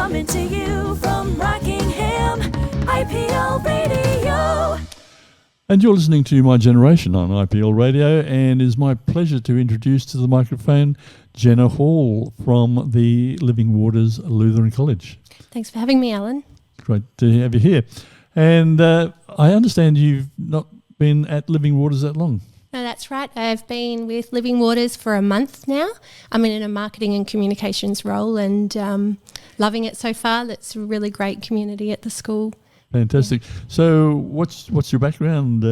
Coming to you from Rockingham, IPL Radio. And you're listening to My Generation on IPL Radio, and it's my pleasure to introduce to the microphone Jenna Hall from the Living Waters Lutheran College. Thanks for having me, Alan. Great to have you here. And I understand you've not been at Living Waters that long. No, that's right. I've been with Living Waters for a month now. I'm in a marketing and communications role and loving it so far. It's a really great community at the school. Fantastic. Yeah. So what's your background,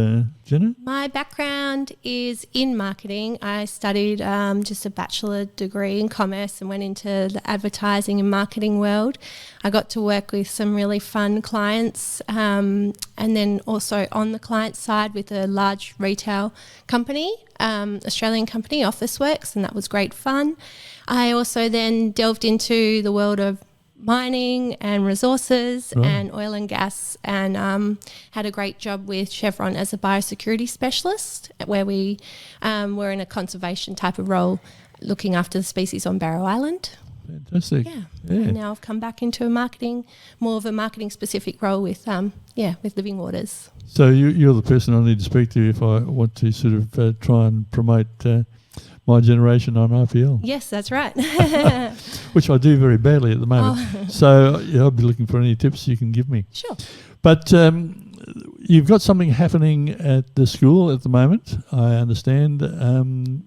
Jenna? My background is in marketing. I studied just a bachelor degree in commerce and went into the advertising and marketing world. I got to work with some really fun clients and then also on the client side with a large retail company, Australian company, Officeworks, and that was great fun. I also then delved into the world of mining and resources and oil and gas, and had a great job with Chevron as a biosecurity specialist, where we were in a conservation type of role looking after the species on Barrow Island. Fantastic. Yeah. And now I've come back into more of a marketing specific role with Living Waters. So you're the person I need to speak to if I want to sort of try and promote My Generation on IPL. Yes, that's right. Which I do very badly at the moment. Oh. So I'll be looking for any tips you can give me. Sure. But you've got something happening at the school at the moment, I understand,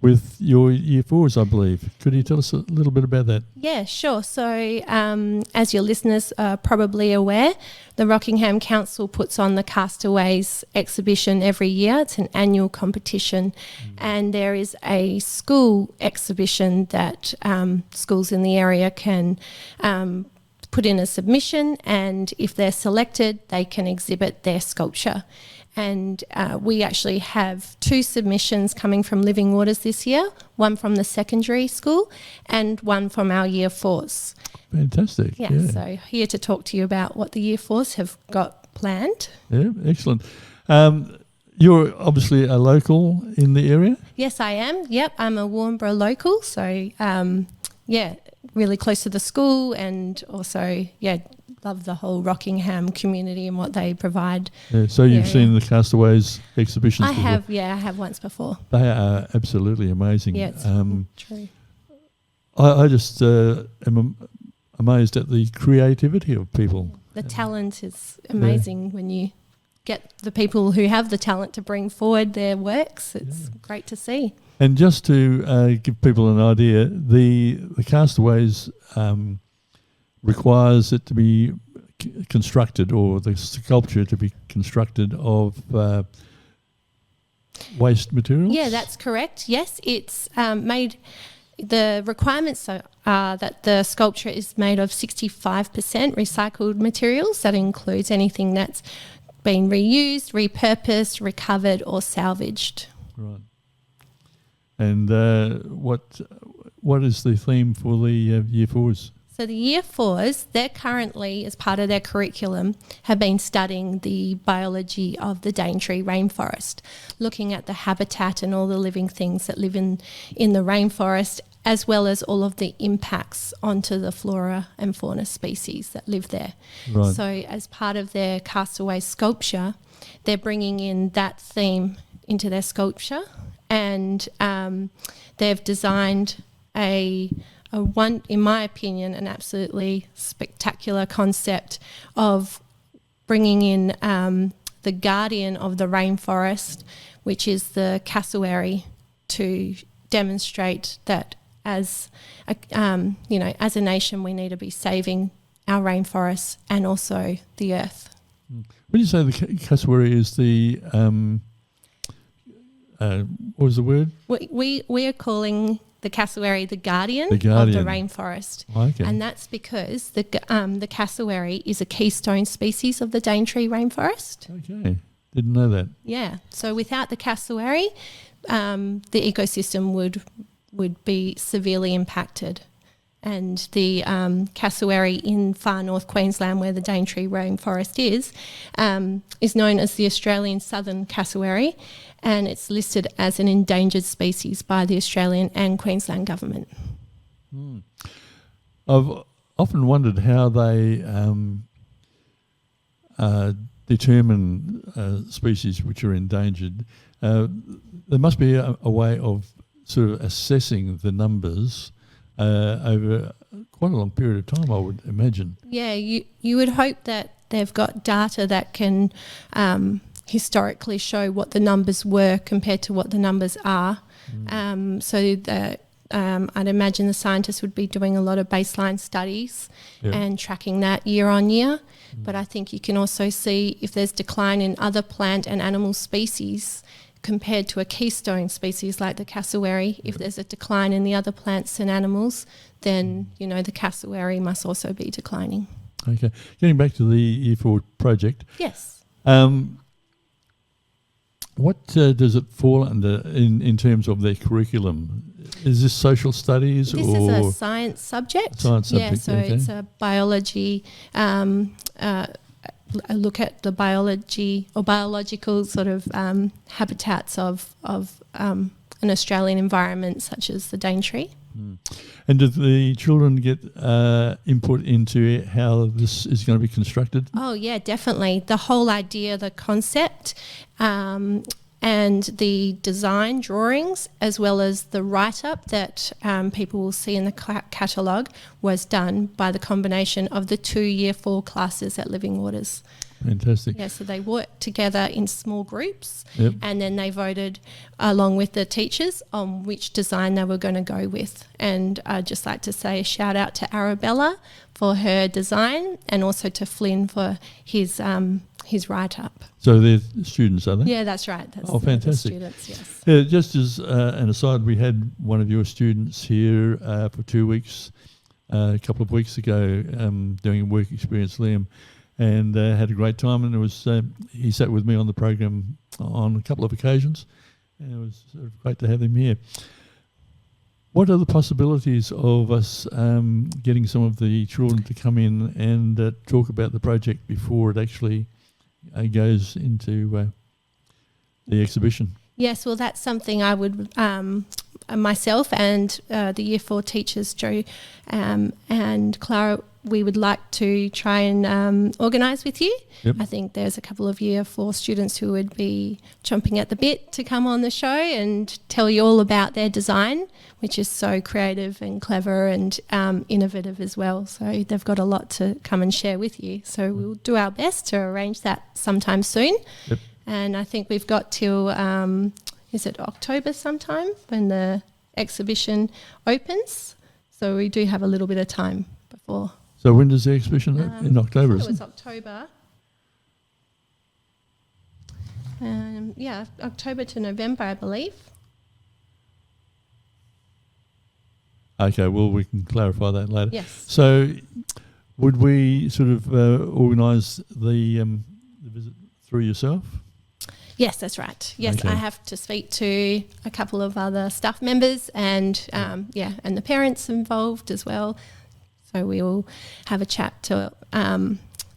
with your Year 4s, I believe. Could you tell us a little bit about that? Yeah, sure. So as your listeners are probably aware, the Rockingham Council puts on the Castaways exhibition every year. It's an annual competition, and there is a school exhibition that schools in the area can put in a submission, and if they're selected, they can exhibit their sculpture. And we actually have 2 submissions coming from Living Waters this year, one from the secondary school and one from our Year 4s. Fantastic. Yeah, so here to talk to you about what the Year 4s have got planned. Yeah, excellent. You're obviously a local in the area? Yes, I am. Yep, I'm a Warnbro local, so really close to the school, and also, love the whole Rockingham community and what they provide. Yeah, so you've seen the Castaways exhibitions before? I have once before. They are absolutely amazing. Yeah, it's true. I just am amazed at the creativity of people. The talent is amazing when you get the people who have the talent to bring forward their works. It's great to see. And just to give people an idea, the Castaways requires it to be constructed, or the sculpture to be constructed of waste materials? Yeah, that's correct. Yes, it's made. The requirements are that the sculpture is made of 65% recycled materials. That includes anything that's been reused, repurposed, recovered or salvaged. Right. And what is the theme for the Year 4s? So the Year 4s, they're currently, as part of their curriculum, have been studying the biology of the Daintree rainforest, looking at the habitat and all the living things that live in the rainforest, as well as all of the impacts onto the flora and fauna species that live there. Right. So as part of their Castaway sculpture, they're bringing in that theme into their sculpture, and they've designed one, in my opinion, an absolutely spectacular concept of bringing in the guardian of the rainforest, which is the cassowary, to demonstrate that as a nation, we need to be saving our rainforests and also the earth. When you say the cassowary is the what was the word? We are calling the cassowary the guardian of the rainforest. Okay. And that's because the cassowary is a keystone species of the Daintree rainforest. Okay, didn't know that. Yeah, so without the cassowary, the ecosystem would be severely impacted. And the cassowary in far north Queensland, where the Daintree rainforest is known as the Australian southern cassowary, and it's listed as an endangered species by the Australian and Queensland government. often wondered how they determine species which are endangered. There must be a way of sort of assessing the numbers over quite a long period of time, I would imagine. Yeah, you would hope that they've got data that can historically show what the numbers were compared to what the numbers are. So that I'd imagine the scientists would be doing a lot of baseline studies and tracking that year on year. But I think you can also see if there's decline in other plant and animal species compared to a keystone species like the cassowary. If there's a decline in the other plants and animals, then, the cassowary must also be declining. Okay. Getting back to the Year 4 project. Yes. What does it fall under in terms of their curriculum? Is this social studies This or is a science subject. So it's a biology, a look at the biology or biological sort of habitats of an Australian environment such as the Daintree. And do the children get input into how this is going to be constructed? Oh, yeah, definitely. The whole idea, the concept, and the design drawings, as well as the write-up that people will see in the catalogue, was done by the combination of the 2 Year 4 classes at Living Waters. Fantastic. Yeah, so they worked together in small groups and then they voted along with the teachers on which design they were going to go with. And I'd just like to say a shout out to Arabella for her design and also to Flynn for his write-up. So they're students, are they? Yeah, that's right. That's fantastic. The students, yes. Yeah, just as an aside, we had one of your students here for 2 weeks, a couple of weeks ago, doing a work experience, Liam, and had a great time. And it was he sat with me on the program on a couple of occasions, and it was sort of great to have him here. What are the possibilities of us getting some of the children to come in and talk about the project before it actually goes into the exhibition? Yes, well, that's something I would myself and the Year 4 teachers, Joe and Clara, we would like to try and organise with you. Yep. I think there's a couple of Year 4 students who would be chomping at the bit to come on the show and tell you all about their design, which is so creative and clever and innovative as well. So they've got a lot to come and share with you. So we'll do our best to arrange that sometime soon. Yep. And I think we've got till, is it October sometime when the exhibition opens? So we do have a little bit of time before. So when does the exhibition in October? I think it was October. October to November, I believe. Okay, well, we can clarify that later. Yes. So would we sort of organise the visit through yourself? Yes, that's right. Yes, okay. I have to speak to a couple of other staff members and and the parents involved as well. So we will have a chat to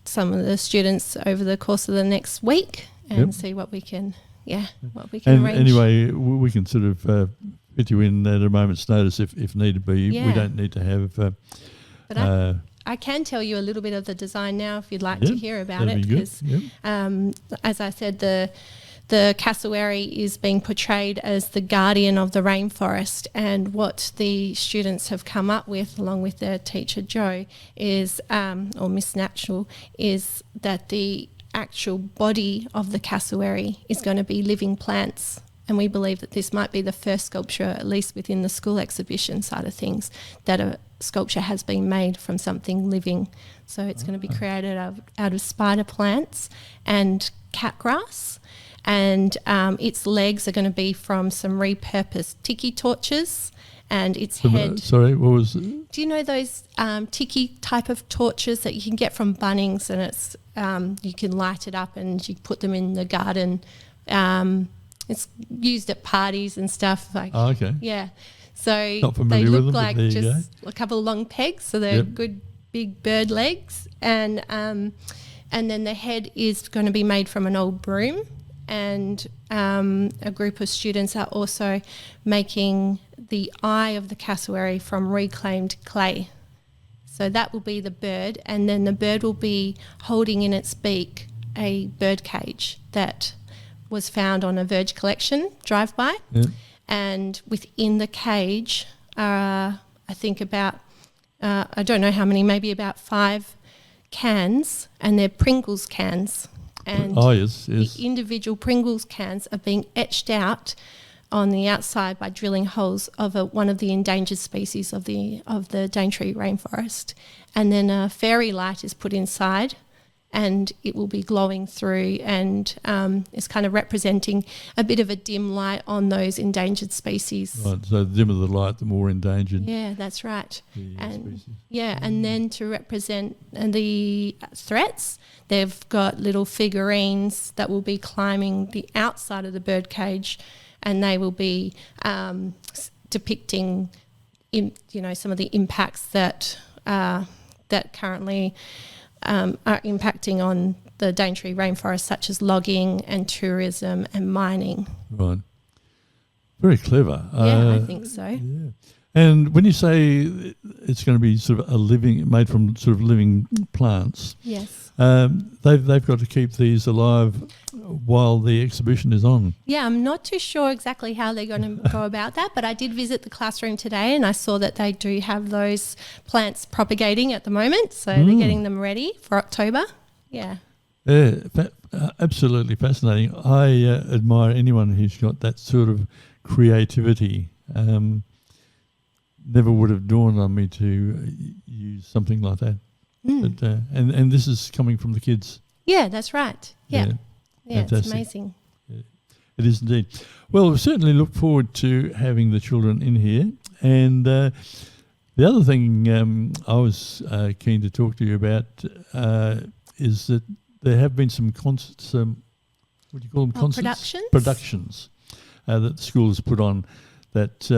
some of the students over the course of the next week and see what we can arrange. Anyway, we can sort of fit you in at a moment's notice if need be. Yeah. We don't need to have... but I can tell you a little bit of the design now if you'd like to hear about it. Because, as I said, the cassowary is being portrayed as the guardian of the rainforest, and what the students have come up with, along with their teacher Jo, is, or Miss Natural, is that the actual body of the cassowary is going to be living plants. And we believe that this might be the first sculpture, at least within the school exhibition side of things, that a sculpture has been made from something living. So it's going to be created out of spider plants and catgrass. And its legs are going to be from some repurposed tiki torches, and its head... Sorry, what was it? Do you know those tiki type of torches that you can get from Bunnings, and it's you can light it up and you put them in the garden? It's used at parties and stuff. Okay. Yeah. So not familiar they with look them, like just a couple of long pegs, so they're good big bird legs, and then the head is going to be made from an old broom. And a group of students are also making the eye of the cassowary from reclaimed clay. So that will be the bird, and then the bird will be holding in its beak a bird cage that was found on a Verge collection drive-by. Yeah. And within the cage are, I think about, I don't know how many, maybe about 5 cans, and they're Pringles cans. And Yes. the individual Pringles cans are being etched out on the outside by drilling holes of one of the endangered species of the Daintree rainforest. And then a fairy light is put inside, and it will be glowing through, and it's kind of representing a bit of a dim light on those endangered species. Right, so the dimmer the light, the more endangered. Yeah, that's right. Species. Yeah, and then to represent the threats, they've got little figurines that will be climbing the outside of the bird cage, and they will be depicting, some of the impacts that currently are impacting on the Daintree rainforest, such as logging and tourism and mining. Right. Very clever. Yeah, I think so. Yeah. And when you say it's going to be sort of made from sort of living plants, Yes. they've got to keep these alive while the exhibition is on. Yeah, I'm not too sure exactly how they're going to go about that, but I did visit the classroom today and I saw that they do have those plants propagating at the moment, so they're getting them ready for October. Yeah. Yeah, absolutely fascinating. I admire anyone who's got that sort of creativity. Never would have dawned on me to use something like that. But, and this is coming from the kids. Yeah, that's right. Yeah, it's amazing. Yeah, it is indeed. Well, we certainly look forward to having the children in here. And the other thing I was keen to talk to you about is that there have been some concerts, what do you call them? Concerts? Productions that the school has put on that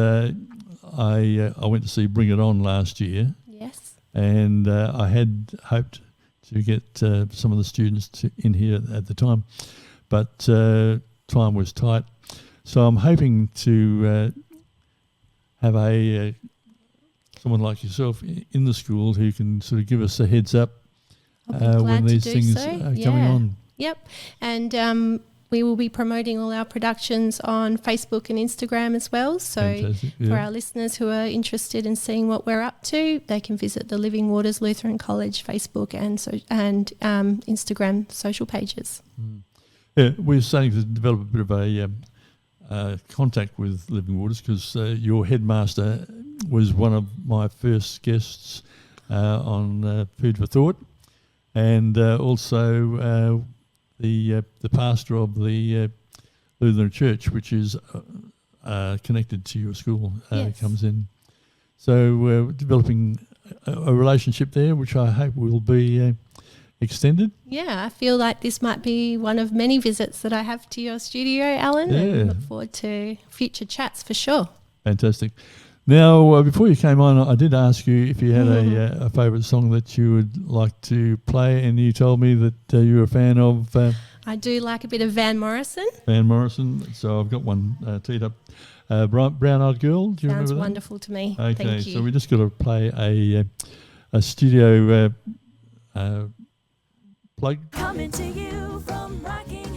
I went to see Bring It On last year. Yes. And I had hoped to get some of the students in here at the time, but time was tight. So I'm hoping to have someone like yourself in the school who can sort of give us a heads up when these things are coming on. Yep. And we will be promoting all our productions on Facebook and Instagram as well. So for our listeners who are interested in seeing what we're up to, they can visit the Living Waters Lutheran College Facebook and Instagram social pages. Yeah, we're starting to develop a bit of a contact with Living Waters because your headmaster was one of my first guests on Food for Thought, and also the pastor of the Lutheran Church, which is connected to your school, comes in. So we're developing a relationship there, which I hope will be extended. Yeah, I feel like this might be one of many visits that I have to your studio, Alan, and look forward to future chats for sure. Fantastic. Now, before you came on, I did ask you if you had a favourite song that you would like to play, and you told me that you're a fan of... I do like a bit of Van Morrison. Van Morrison. So I've got one teed up. Brown Eyed Girl, do you remember that? Sounds wonderful to me. Okay, Thank you. so we just got to play a studio plug. Coming to you from Rockingham.